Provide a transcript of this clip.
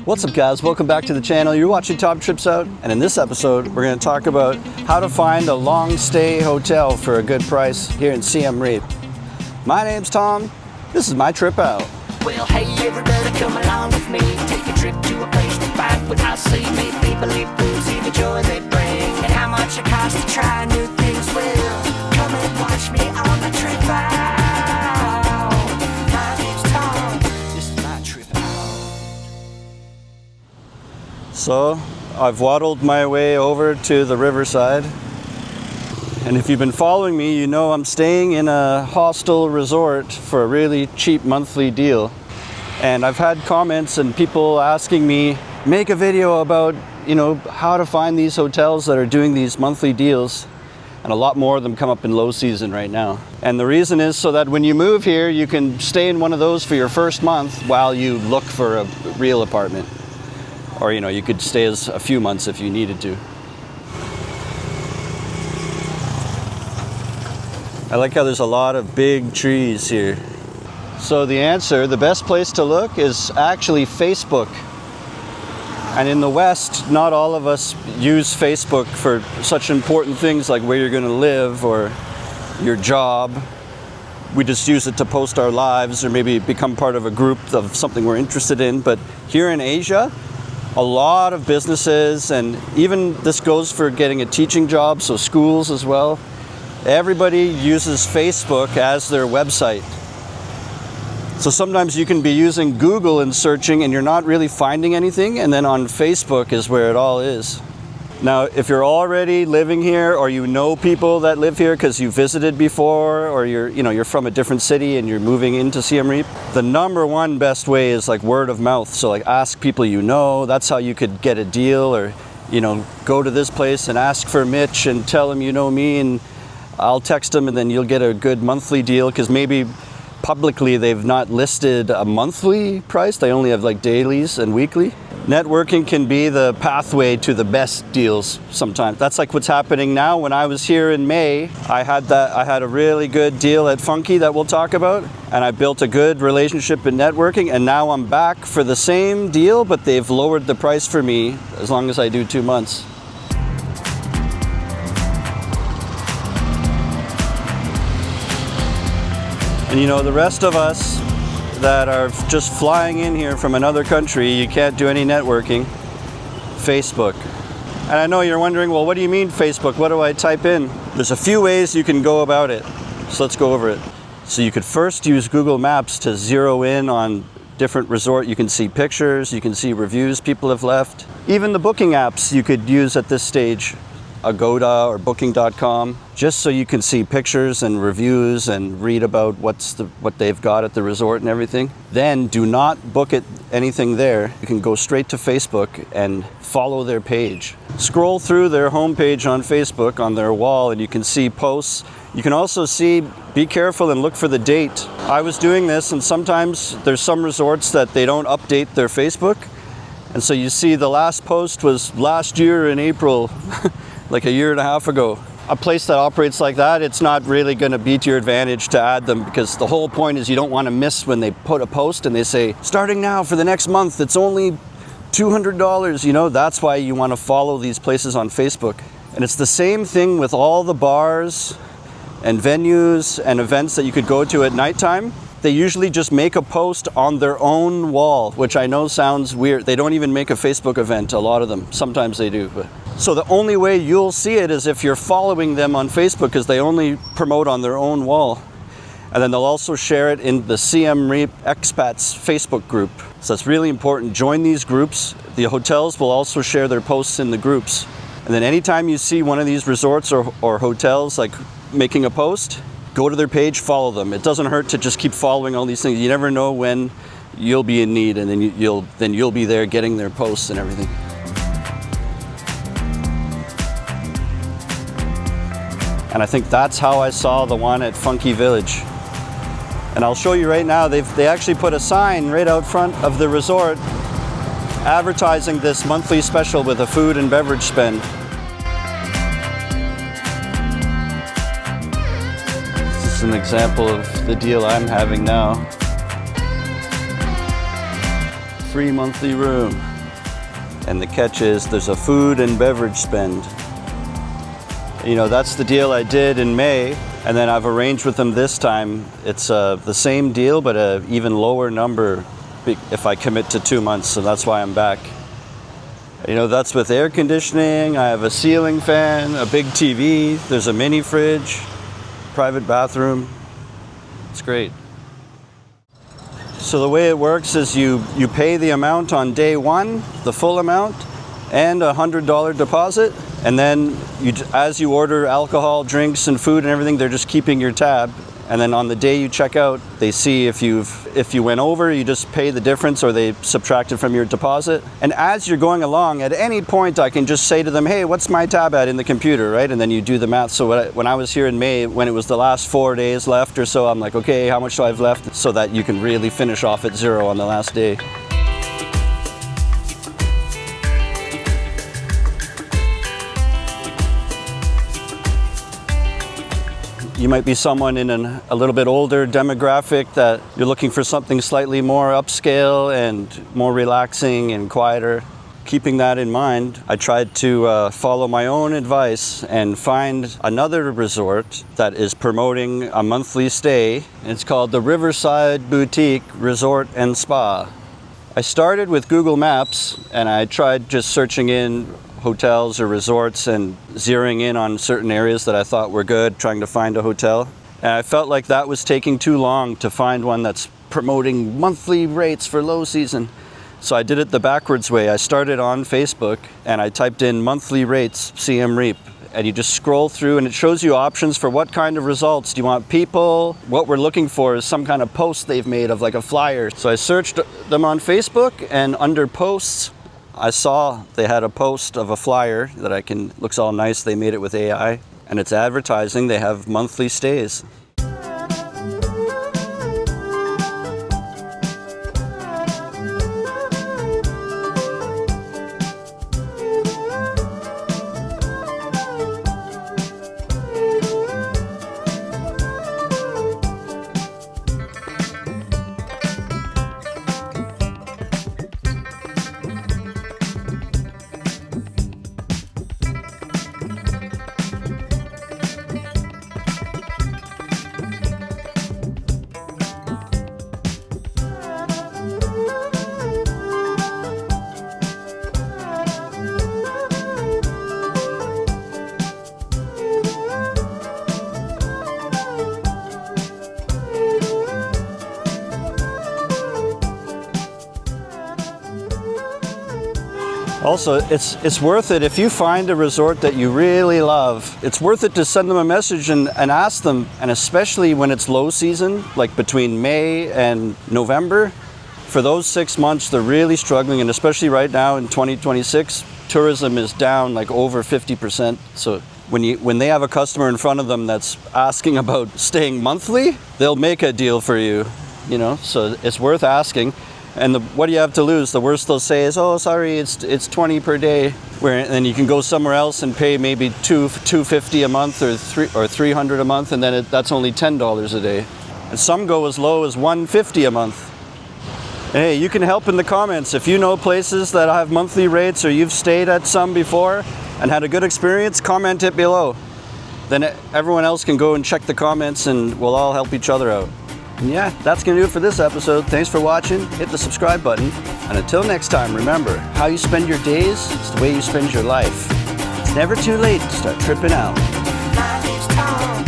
What's up guys, welcome back to the channel. You're watching Top Trips Out, and in this episode we're going to talk about how to find a long stay hotel for a good price here in Siem Reap. My name's Tom, this is my trip out. Well, hey everybody, come along with me. Take a trip to a place to find what I see. Make people live foods, see the joy they bring, and how much it costs to try new things. Well, come and watch me on my trip out. My name's Tom, this is my trip out. So I've waddled my way over to the riverside, and if you've been following me, you know I'm staying in a hostel resort for a really cheap monthly deal. And I've had comments and people asking me, make a video about, how to find these hotels that are doing these monthly deals. And a lot more of them come up in low season right now. And the reason is so that when you move here, you can stay in one of those for your first month while you look for a real apartment. Or, you could stay as a few months if you needed to. I like how there's a lot of big trees here. So the best place to look is actually Facebook. And in the West, not all of us use Facebook for such important things like where you're going to live or your job. We just use it to post our lives or maybe become part of a group of something we're interested in. But here in Asia, a lot of businesses, and even this goes for getting a teaching job, so schools as well. Everybody uses Facebook as their website. So sometimes you can be using Google and searching and you're not really finding anything, and then on Facebook is where it all is. Now, if you're already living here or you know people that live here because you visited before, or you're from a different city and you're moving into Siem Reap, the number one best way is like word of mouth. So like ask people you know. That's how you could get a deal, or go to this place and ask for Mitch and tell him you know me, and I'll text them, and then you'll get a good monthly deal, because maybe publicly they've not listed a monthly price, they only have like dailies and weekly. Networking can be the pathway to the best deals sometimes. That's like what's happening now. When I was here in May, I had a really good deal at Funky that we'll talk about, and I built a good relationship in networking, and now I'm back for the same deal, but they've lowered the price for me as long as I do 2 months. And the rest of us that are just flying in here from another country, you can't do any networking. Facebook. And I know you're wondering, well, what do you mean Facebook? What do I type in? There's a few ways you can go about it. So let's go over it. So you could first use Google Maps to zero in on different resort. You can see pictures, you can see reviews people have left. Even the booking apps you could use at this stage. Agoda or Booking.com, just so you can see pictures and reviews and read about what they've got at the resort and everything. Then do not book anything there. You can go straight to Facebook and follow their page. Scroll through their homepage on Facebook on their wall, and you can see posts. You can also see, be careful and look for the date. I was doing this, and sometimes there's some resorts that they don't update their Facebook. And so you see the last post was last year in April. Like a year and a half ago. A place that operates like that, it's not really going to be to your advantage to add them, because the whole point is you don't want to miss when they put a post and they say, starting now for the next month, it's only $200. That's why you want to follow these places on Facebook. And it's the same thing with all the bars and venues and events that you could go to at nighttime. They usually just make a post on their own wall, which I know sounds weird. They don't even make a Facebook event, a lot of them. Sometimes they do. So the only way you'll see it is if you're following them on Facebook, because they only promote on their own wall. And then they'll also share it in the Siem Reap Expats Facebook group. So it's really important. Join these groups. The hotels will also share their posts in the groups. And then anytime you see one of these resorts or hotels like making a post, go to their page, follow them. It doesn't hurt to just keep following all these things. You never know when you'll be in need, and then you'll be there getting their posts and everything. And I think that's how I saw the one at Funky Village. And I'll show you right now, they actually put a sign right out front of the resort advertising this monthly special with a food and beverage spend. This is an example of the deal I'm having now. Free monthly room. And the catch is there's a food and beverage spend. You know, that's the deal I did in May, and then I've arranged with them this time. It's the same deal, but an even lower number if I commit to 2 months, so that's why I'm back. You know, that's with air conditioning. I have a ceiling fan, a big TV, there's a mini fridge, private bathroom. It's great. So the way it works is you pay the amount on day one, the full amount, and a $100 deposit. And then as you order alcohol, drinks, and food and everything, they're just keeping your tab. And then on the day you check out, they see if you went over, you just pay the difference, or they subtract it from your deposit. And as you're going along, at any point I can just say to them, hey, what's my tab at in the computer, right? And then you do the math. So when I was here in May, when it was the last 4 days left or so, I'm like, okay, how much do I have left? So that you can really finish off at zero on the last day. You might be someone in a little bit older demographic that you're looking for something slightly more upscale and more relaxing and quieter. Keeping that in mind, I tried to follow my own advice and find another resort that is promoting a monthly stay. It's called the Riverside Boutique Resort and Spa. I started with Google Maps, and I tried just searching in hotels or resorts and zeroing in on certain areas that I thought were good, trying to find a hotel. And I felt like that was taking too long to find one that's promoting monthly rates for low season. So I did it the backwards way. I started on Facebook and I typed in monthly rates, Siem Reap. And you just scroll through and it shows you options for what kind of results. Do you want people? What we're looking for is some kind of post they've made of like a flyer. So I searched them on Facebook, and under posts, I saw they had a post of a flyer that looks all nice. They made it with AI, and it's advertising. They have monthly stays. Also, it's worth it if you find a resort that you really love. It's worth it to send them a message and ask them, and especially when it's low season, like between May and November. For those 6 months, they're really struggling, and especially right now in 2026, tourism is down like over 50%. So when they have a customer in front of them that's asking about staying monthly, they'll make a deal for you, you know, so it's worth asking. And what do you have to lose? The worst they'll say is, oh, sorry, it's 20 per day. And then you can go somewhere else and pay maybe $250 a month or $300 a month, and then that's only $10 a day. And some go as low as $150 a month. And hey, you can help in the comments. If you know places that have monthly rates, or you've stayed at some before and had a good experience, comment it below. Then everyone else can go and check the comments, and we'll all help each other out. And yeah, that's going to do it for this episode. Thanks for watching. Hit the subscribe button. And until next time, remember, how you spend your days is the way you spend your life. It's never too late to start tripping out. Life is tall.